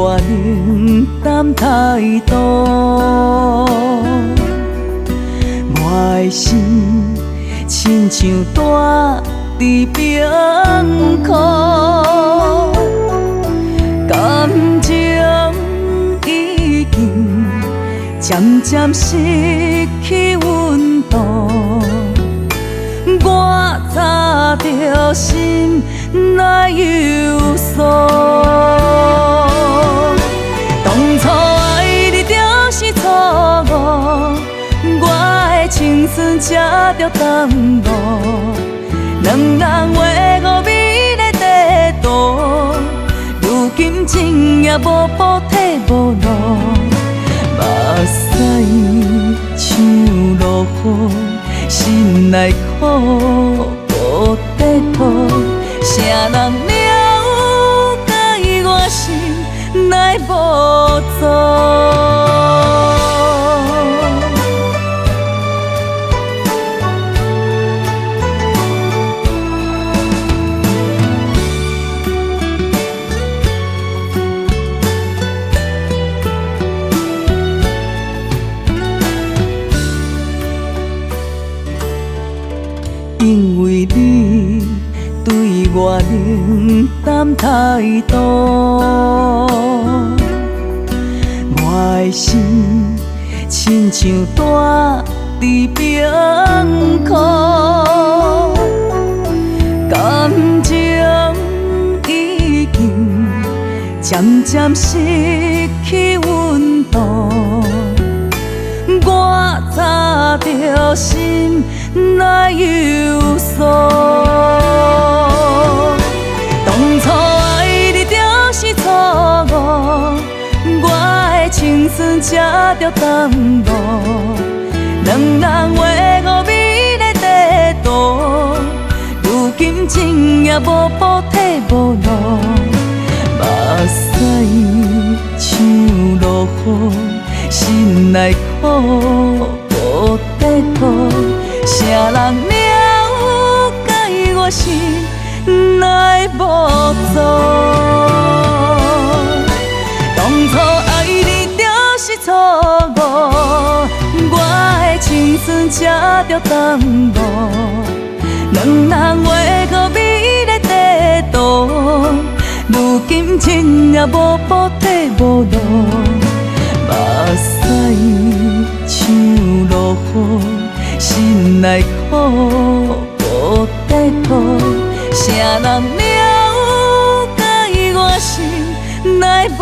我冷淡态度，我的心亲像住伫冰窟，感情已经渐渐失去温度，我早着心来有数。当初爱你就是错误，我的青春才着耽误。两人画五美的地图，如今情也无补体无路，目屎像落雨，心内苦无地土，啥人了解我心内无助？因为你对我冷淡态度，我的心亲像住伫冰窟，感情已经渐渐失去温度，我早着心来有数。当初爱你就是错误，我的青春才着耽误。两人画五美的地图，如今情也无补体无路，目屎像落雨，心内苦无地土。啥人了解我心内无助？当初爱你就是错误，我的青春才着耽误。两人画五美的地图，如今情也无补体无路，目屎像落雨，心内苦无地土，啥人了解我心内无